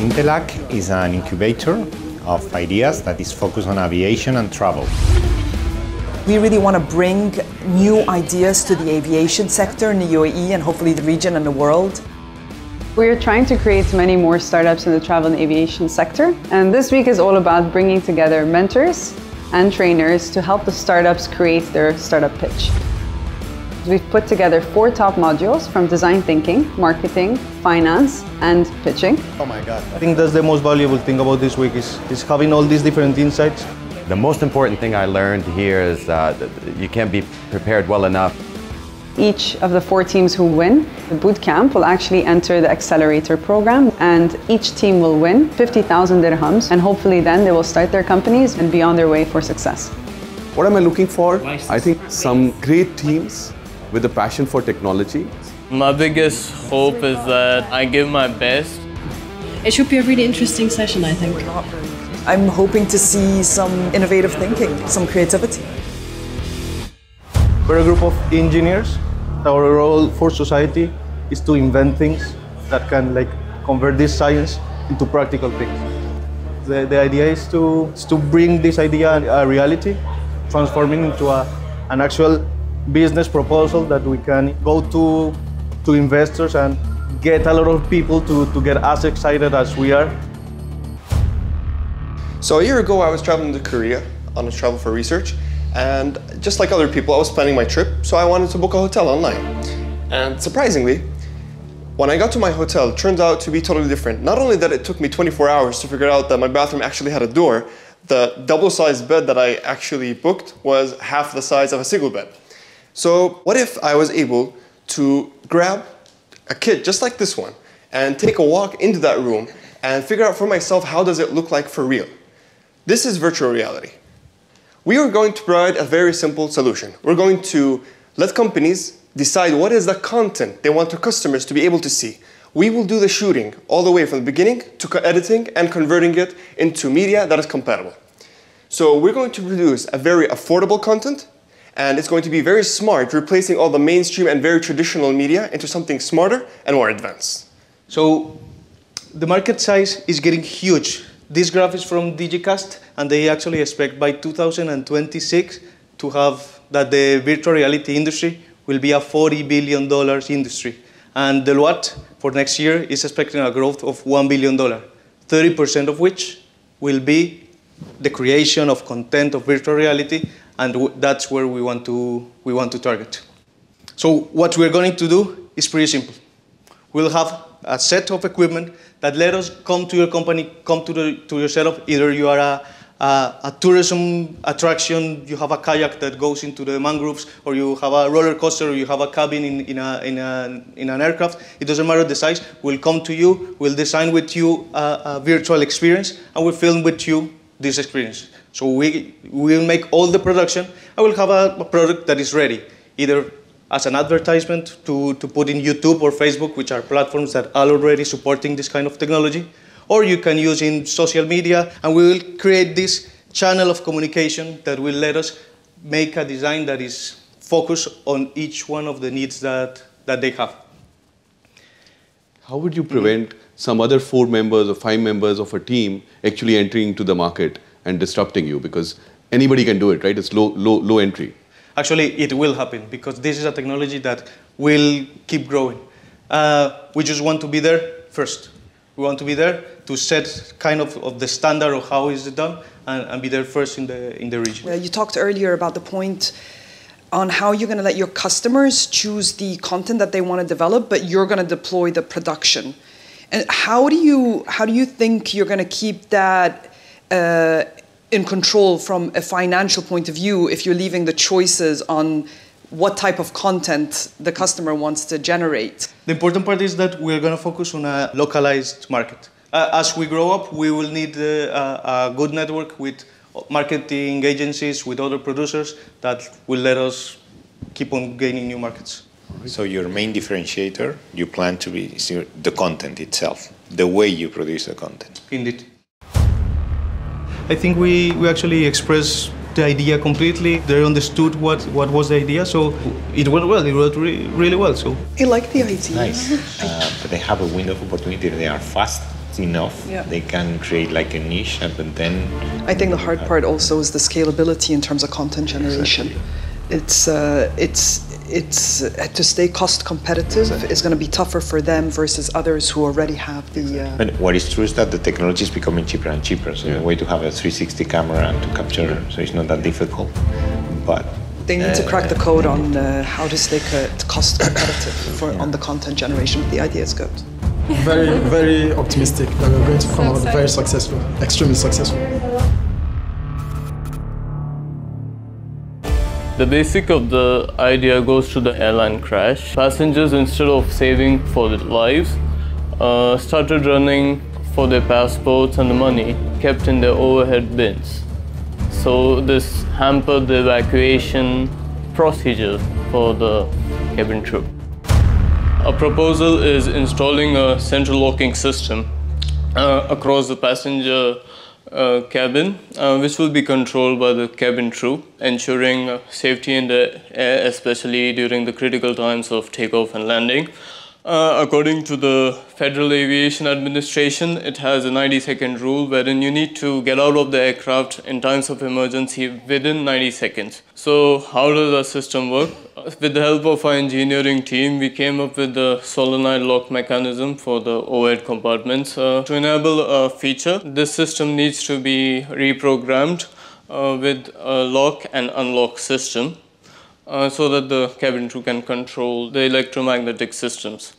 Intelak is an incubator of ideas that is focused on aviation and travel. We really want to bring new ideas to the aviation sector in the UAE and hopefully the region and the world. We're trying to create many more startups in the travel and aviation sector. And this week is all about bringing together mentors and trainers to help the startups create their startup pitch. We've put together 4 top modules from design thinking, marketing, finance, and pitching. Oh my God. I think that's the most valuable thing about this week is having all these different insights. The most important thing I learned here is that you can't be prepared well enough. Each of the 4 teams who win the boot camp will actually enter the accelerator program, and each team will win 50,000 dirhams, and hopefully then they will start their companies and be on their way for success. What am I looking for? I think some great teams with a passion for technology. My biggest hope is that I give my best. It should be a really interesting session, I think. I'm hoping to see some innovative thinking, some creativity. We're a group of engineers. Our role for society is to invent things that can convert this science into practical things. The idea is to bring this idea a reality, transforming into an actual business proposal that we can go to investors and get a lot of people to get as excited as we are. So a year ago, I was traveling to Korea on a travel for research, and just like other people, I was planning my trip, so I wanted to book a hotel online. And surprisingly, when I got to my hotel, it turned out to be totally different. Not only that it took me 24 hours to figure out that my bathroom actually had a door, the double-sized bed that I actually booked was half the size of a single bed. So what if I was able to grab a kit just like this one and take a walk into that room and figure out for myself how does it look like for real? This is virtual reality. We are going to provide a very simple solution. We're going to let companies decide what is the content they want their customers to be able to see. We will do the shooting all the way from the beginning to editing and converting it into media that is compatible. So we're going to produce a very affordable content, and it's going to be very smart, replacing all the mainstream and very traditional media into something smarter and more advanced. So the market size is getting huge. This graph is from Digicast, and they actually expect by 2026 to have that the virtual reality industry will be a $40 billion industry. And Deloitte for next year is expecting a growth of $1 billion, 30% of which will be the creation of content of virtual reality, and that's where we want to target. So what we're going to do is pretty simple. We'll have a set of equipment that let us come to your company, come to your setup. Either you are a tourism attraction, you have a kayak that goes into the mangroves, or you have a roller coaster, or you have a cabin in an aircraft. It doesn't matter the size. We'll come to you, we'll design with you a virtual experience, and we'll film with you this experience. So we will make all the production, and we'll have a product that is ready, either as an advertisement to put in YouTube or Facebook, which are platforms that are already supporting this kind of technology, or you can use in social media, and we will create this channel of communication that will let us make a design that is focused on each one of the needs that they have. How would you prevent some other 4 members or 5 members of a team actually entering into the market and disrupting you? Because anybody can do it, right? It's low entry. Actually, it will happen because this is a technology that will keep growing. We just want to be there first. We want to be there to set kind of the standard of how is it done and be there first in the region. You talked earlier about the point on how you're going to let your customers choose the content that they want to develop, but you're going to deploy the production. And how do you think you're going to keep that in control from a financial point of view if you're leaving the choices on what type of content the customer wants to generate? The important part is that we're going to focus on a localized market. As we grow up, we will need a good network with marketing agencies, with other producers that will let us keep on gaining new markets. So your main differentiator, you plan to be the content itself, the way you produce the content. Indeed. I think we actually expressed the idea completely. They understood what was the idea, so it went well. It went really well. So I like the idea. Nice. But they have a window of opportunity. They are fast. enough, they can create like a niche, but then... I think the hard part also is the scalability in terms of content generation. Exactly. It's to stay cost competitive is going to be tougher for them versus others who already have the... But what is true is that the technology is becoming cheaper and cheaper, so the way to have a 360 camera and to capture, so it's not that difficult, but... They need to crack the code on how to stay cost competitive on the content generation. The idea is good. Very, very optimistic that we're going to come out very successful, extremely successful. The basic of the idea goes to the airline crash. Passengers, instead of saving for their lives, started running for their passports and the money kept in their overhead bins. So this hampered the evacuation procedure for the cabin crew. A proposal is installing a central locking system across the passenger cabin, which will be controlled by the cabin crew, ensuring safety in the air, especially during the critical times of takeoff and landing. According to the Federal Aviation Administration, it has a 90-second rule wherein you need to get out of the aircraft in times of emergency within 90 seconds. So how does the system work? With the help of our engineering team, we came up with the solenoid lock mechanism for the overhead compartments. To enable a feature, this system needs to be reprogrammed with a lock and unlock system. So that the cabin crew can control the electromagnetic systems.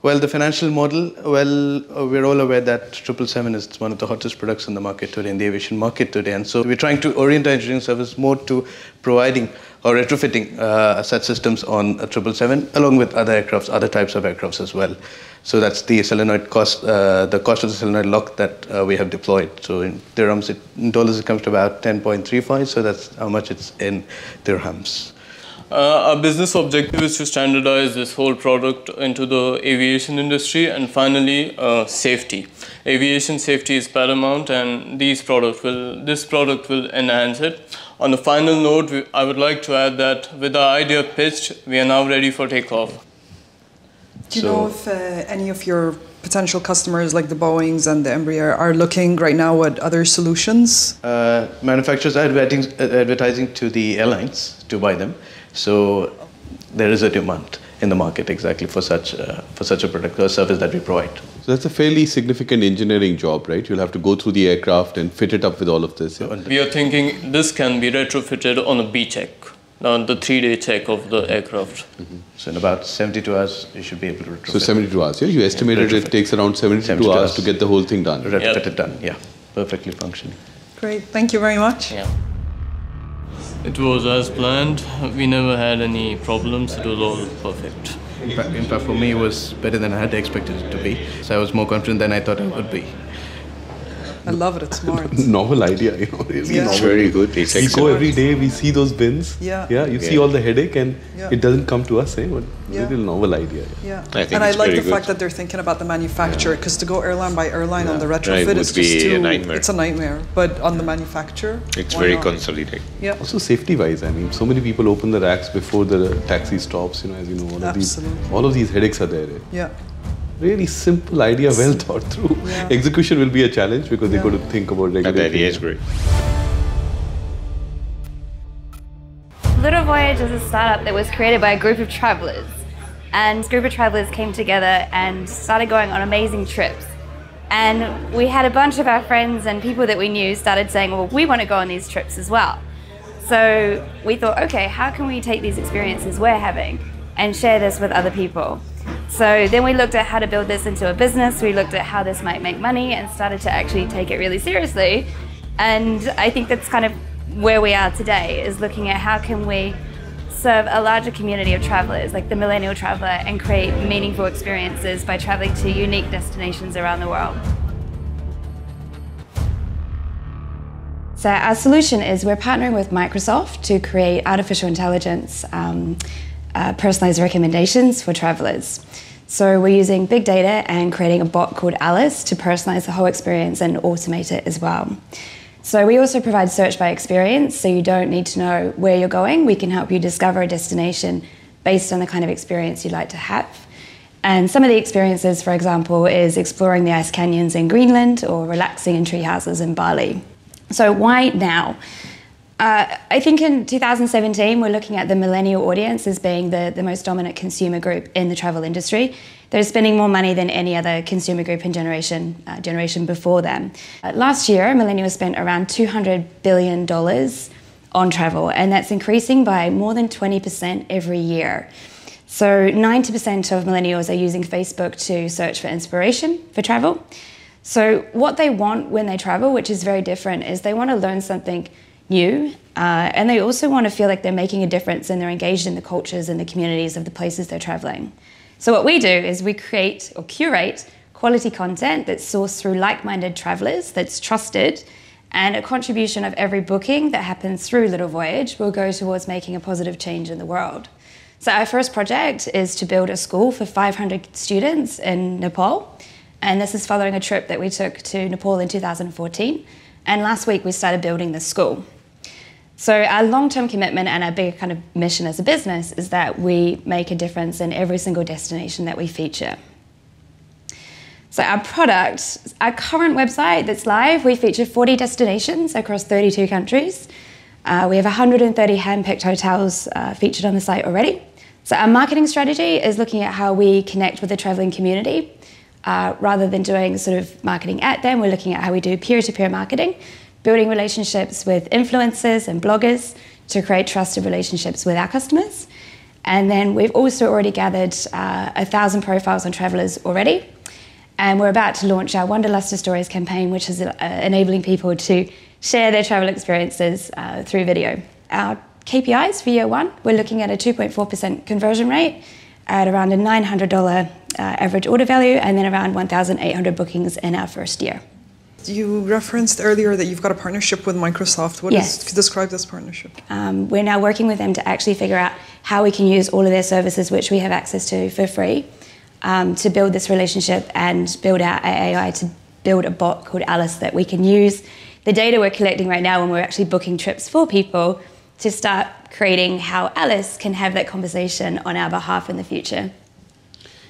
Well, the financial model, we're all aware that 777 is one of the hottest products in the market today, in the aviation market today. And so we're trying to orient our engineering service more to providing or retrofitting such systems on a 777, along with other aircrafts, other types of aircrafts as well. So that's the solenoid cost, the cost of the solenoid lock that we have deployed. So in dirhams, in dollars, it comes to about 10.35. So that's how much it's in dirhams. Our business objective is to standardize this whole product into the aviation industry, and finally, safety. Aviation safety is paramount, and this product will enhance it. On the final note, I would like to add that with our idea pitched, we are now ready for takeoff. Do you know if any of your potential customers, like the Boeings and the Embraer, are looking right now at other solutions? Manufacturers are advertising to the airlines to buy them. So there is a demand in the market exactly for such a product or service that we provide. So that's a fairly significant engineering job, right? You'll have to go through the aircraft and fit it up with all of this. Yeah? We are thinking this can be retrofitted on a B check, the 3-day check of the aircraft. Mm-hmm. So in about 72 hours, you should be able to retrofit. So 72 hours, yeah? You estimated it takes around 72 hours to get the whole thing done. Retrofit it done, yeah. Perfectly functioning. Great, thank you very much. Yeah. It was as planned. We never had any problems. It was all perfect. In fact, for me, it was better than I had expected it to be. So I was more confident than I thought it would be. I love it. It's smart. Novel idea, really. It's very good. It's we go every day, we see those bins. Yeah. You see all the headache, and it doesn't come to us, But really novel idea. Yeah. I like the fact that they're thinking about the manufacturer, because to go airline by airline on the retrofit is just too... a nightmare. It's a nightmare. But on the manufacturer, it's very consolidated. Yeah. Also safety-wise, so many people open the racks before the taxi stops. As you know, all of these headaches are there. Yeah. Really simple idea, well thought through. Yeah. Execution will be a challenge because they got to think about regular. That idea is great. Little Voyage is a startup that was created by a group of travelers. And this group of travelers came together and started going on amazing trips. And we had a bunch of our friends and people that we knew started saying, well, we want to go on these trips as well. So we thought, okay, how can we take these experiences we're having and share this with other people? So then we looked at how to build this into a business. We looked at how this might make money and started to actually take it really seriously. And I think that's kind of where we are today, is looking at how can we serve a larger community of travelers, like the millennial traveler, and create meaningful experiences by traveling to unique destinations around the world. So our solution is we're partnering with Microsoft to create artificial intelligence personalized recommendations for travelers. So we're using big data and creating a bot called Alice to personalize the whole experience and automate it as well. So we also provide search by experience, so you don't need to know where you're going. We can help you discover a destination based on the kind of experience you'd like to have. And some of the experiences, for example, is exploring the ice canyons in Greenland or relaxing in tree houses in Bali. So why now? I think in 2017, we're looking at the millennial audience as being the most dominant consumer group in the travel industry. They're spending more money than any other consumer group in generation before them. Last year, millennials spent around $200 billion on travel, and that's increasing by more than 20% every year. So 90% of millennials are using Facebook to search for inspiration for travel. So what they want when they travel, which is very different, is they want to learn something new, and they also want to feel like they're making a difference and they're engaged in the cultures and the communities of the places they're traveling. So what we do is we create or curate quality content that's sourced through like-minded travelers, that's trusted, and a contribution of every booking that happens through Little Voyage will go towards making a positive change in the world. So our first project is to build a school for 500 students in Nepal, and this is following a trip that we took to Nepal in 2014, and last week we started building the school. So our long-term commitment and our big kind of mission as a business is that we make a difference in every single destination that we feature. So our product, our current website that's live, we feature 40 destinations across 32 countries. We have 130 hand-picked hotels featured on the site already. So our marketing strategy is looking at how we connect with the traveling community. Rather than doing sort of marketing at them, we're looking at how we do peer-to-peer marketing, building relationships with influencers and bloggers to create trusted relationships with our customers. And then we've also already gathered 1,000 profiles on travelers already. And we're about to launch our Wanderlust Stories campaign, which is enabling people to share their travel experiences through video. Our KPIs for year one, we're looking at a 2.4% conversion rate at around a $900 average order value, and then around 1,800 bookings in our first year. You referenced earlier that you've got a partnership with Microsoft. Describe this partnership? We're now working with them to actually figure out how we can use all of their services, which we have access to for free, to build this relationship and build out AI to build a bot called Alice that we can use the data we're collecting right now when we're actually booking trips for people to start creating how Alice can have that conversation on our behalf in the future.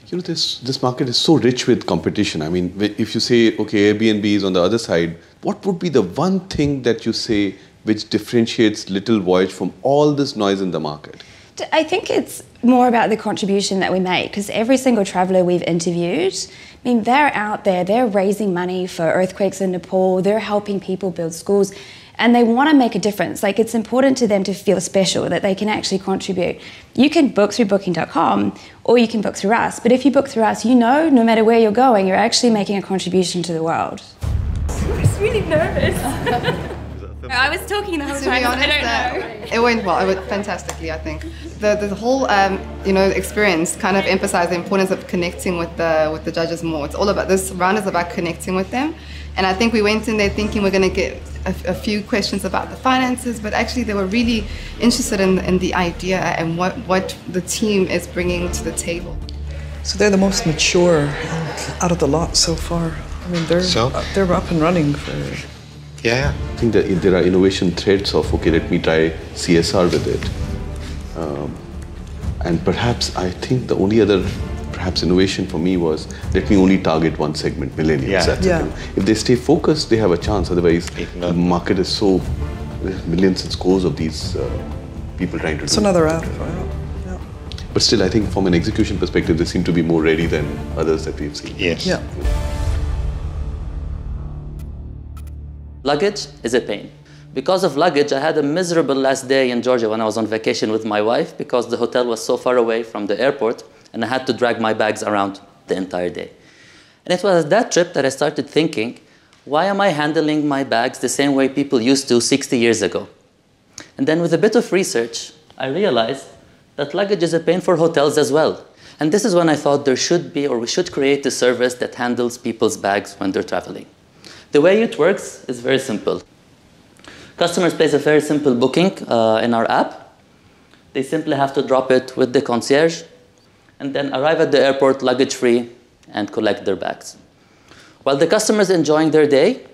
You know, this market is so rich with competition. I mean, if you say, okay, Airbnb is on the other side, what would be the one thing that you say which differentiates Little Voyage from all this noise in the market? I think it's more about the contribution that we make, because every single traveller we've interviewed, I mean, they're out there, they're raising money for earthquakes in Nepal, they're helping people build schools, and they want to make a difference. Like, it's important to them to feel special, that they can actually contribute. You can book through booking.com, or you can book through us, but if you book through us, you know, no matter where you're going, you're actually making a contribution to the world. I was really nervous. I was talking the whole time. To be honest, I don't know. It went well. It went fantastically, I think. The whole experience kind of emphasized the importance of connecting with the judges more. It's all about, this round is about connecting with them, and I think we went in there thinking we're going to get a few questions about the finances, but actually they were really interested in the idea and what the team is bringing to the table. So they're the most mature out of the lot so far. I mean, they're up and running for. Yeah. I think that there are innovation threads of, okay, let me try CSR with it. And perhaps I think the only other innovation for me was, let me only target one segment, millennials. If they stay focused, they have a chance. Otherwise, the market is so, millions and scores of these people trying to do it. It's another app. Yeah. But still, I think from an execution perspective, they seem to be more ready than others that we've seen. Yes. Yeah. Luggage is a pain. Because of luggage, I had a miserable last day in Georgia when I was on vacation with my wife, because the hotel was so far away from the airport and I had to drag my bags around the entire day. And it was that trip that I started thinking, why am I handling my bags the same way people used to 60 years ago? And then with a bit of research, I realized that luggage is a pain for hotels as well. And this is when I thought there should be, or we should create a service that handles people's bags when they're traveling. The way it works is very simple. Customers place a very simple booking in our app. They simply have to drop it with the concierge and then arrive at the airport luggage-free and collect their bags. While the customer is enjoying their day,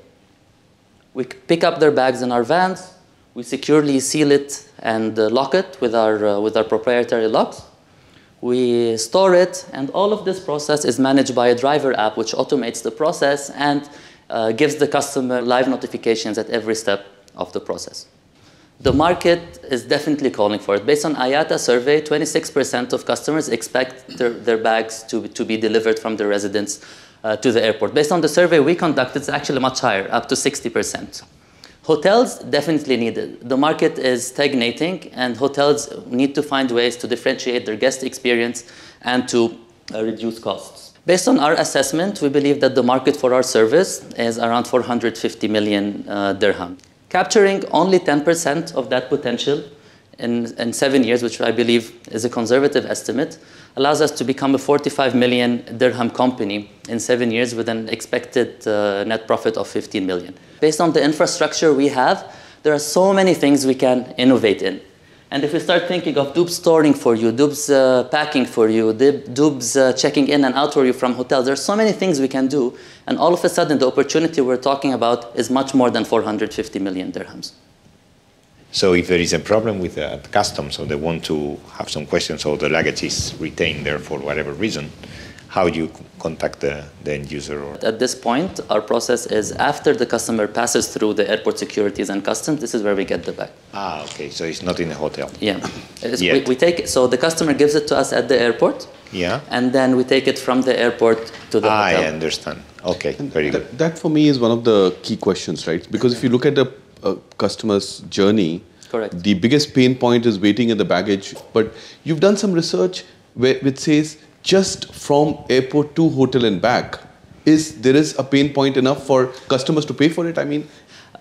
we pick up their bags in our vans, we securely seal it and lock it with our proprietary locks. we store it, and all of this process is managed by a driver app which automates the process and gives the customer live notifications at every step of the process. The market is definitely calling for it. Based on IATA survey, 26% of customers expect their bags to be delivered from their residence to the airport. Based on the survey we conducted, it's actually much higher, up to 60%. Hotels definitely need it. The market is stagnating, and hotels need to find ways to differentiate their guest experience and to reduce costs. Based on our assessment, we believe that the market for our service is around 450 million dirham. Capturing only 10% of that potential in 7 years, which I believe is a conservative estimate, allows us to become a 45 million dirham company in 7 years with an expected net profit of 15 million. Based on the infrastructure we have, there are so many things we can innovate in. And if we start thinking of Dubs storing for you, Dubs packing for you, Dubs checking in and out for you from hotels, there are so many things we can do. And all of a sudden, the opportunity we're talking about is much more than 450 million dirhams. So if there is a problem with the customs, or they want to have some questions, or the luggage is retained there for whatever reason, how do you contact the end user? Or? At this point, our process is after the customer passes through the airport securities and customs, this is where we get the bag. Ah, okay. So it's not in the hotel. Yeah. We take it, so the customer gives it to us at the airport. Yeah. And then we take it from the airport to the hotel. I understand. Okay, very good. That for me is one of the key questions, right? Because if you look at the customer's journey, correct, the biggest pain point is waiting at the baggage. But you've done some research which says just from airport to hotel and back, there is a pain point enough for customers to pay for it? I mean,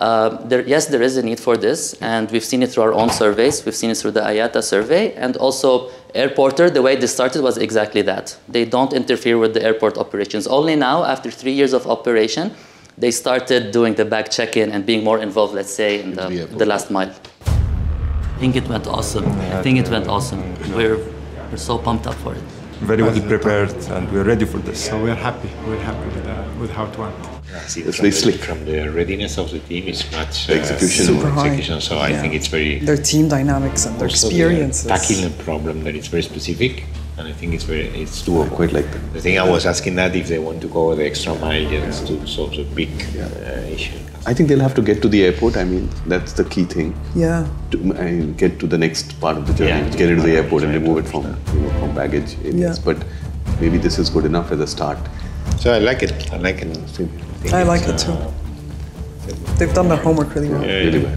yes, there is a need for this, and we've seen it through our own surveys. We've seen it through the IATA survey, and also Airporter. The way this started was exactly that. They don't interfere with the airport operations. Only now, after 3 years of operation, they started doing the bag check-in and being more involved, let's say, in the last mile. I think it went awesome. I think it went awesome. We're so pumped up for it. Very well prepared, and we're ready for this. So we're happy. We're happy with how it went. It's very slick. From the readiness of the team, it's much execution. Super high. Execution. So I think it's very. Their team dynamics and their experiences. Tackling a problem that is very specific, and I think it's doable. I quite like that. The thing I was asking that if they want to go the extra mile just to solve the big issue. I think they'll have to get to the airport. I mean, that's the key thing. Yeah. To get to the next part of the journey, get into the airport and remove it from baggage areas. Yeah. But maybe this is good enough as a start. So I like it. I like it. I like it too. They've done their homework really well. Yeah, really well.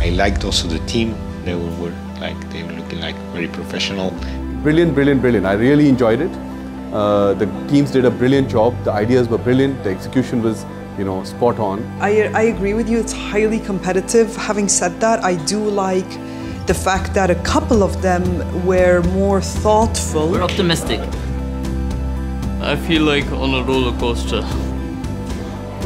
I liked also the team. They were looking like very professional. Brilliant, brilliant, brilliant. I really enjoyed it. The teams did a brilliant job. The ideas were brilliant. The execution was, spot on. I agree with you. It's highly competitive. Having said that, I do like the fact that a couple of them were more thoughtful. We're optimistic. I feel like on a roller coaster.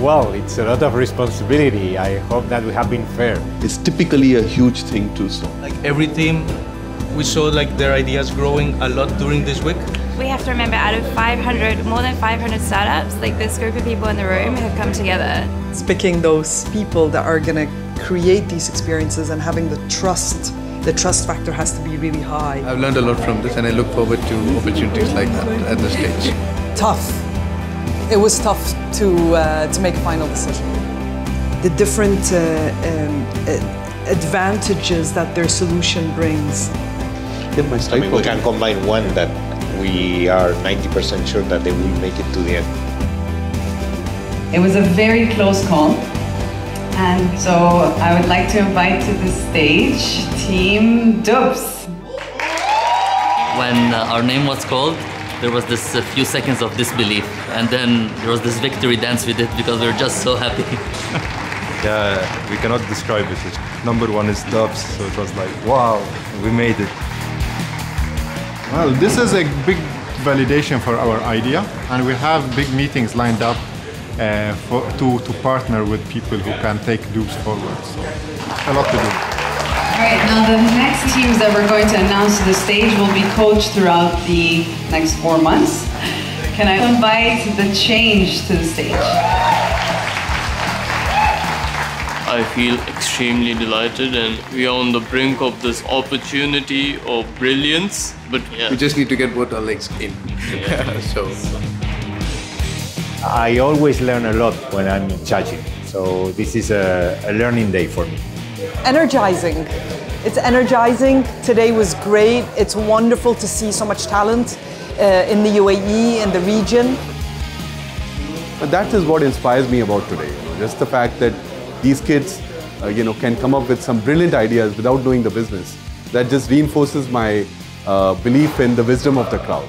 Well, it's a lot of responsibility. I hope that we have been fair. It's typically a huge thing to solve. Like every team, we saw their ideas growing a lot during this week. We have to remember, out of more than 500 startups, this group of people in the room have come together. It's picking those people that are going to create these experiences and having the trust. The trust factor has to be really high. I've learned a lot from this, and I look forward to opportunities like that at this stage. Tough. It was tough to make a final decision. The different advantages that their solution brings. We can combine one that we are 90% sure that they will make it to the end. It was a very close call. And so I would like to invite to the stage Team Dubs. When our name was called, there was this few seconds of disbelief, and then there was this victory dance we did because we were just so happy. Yeah, we cannot describe it. Number one is Dubs, so it was like, wow, we made it. Well, this is a big validation for our idea, and we have big meetings lined up to partner with people who can take Dubs forward. So, a lot to do. All right, now the next teams that we're going to announce to the stage will be coached throughout the next 4 months. Can I invite the change to the stage? I feel extremely delighted, and we are on the brink of this opportunity of brilliance. But yeah, we just need to get both our legs in. So I always learn a lot when I'm charging, so this is a learning day for me. Energizing. It's energizing. Today was great. It's wonderful to see so much talent in the UAE and the region. But that is what inspires me about today. Just the fact that these kids, can come up with some brilliant ideas without knowing the business. That just reinforces my belief in the wisdom of the crowd.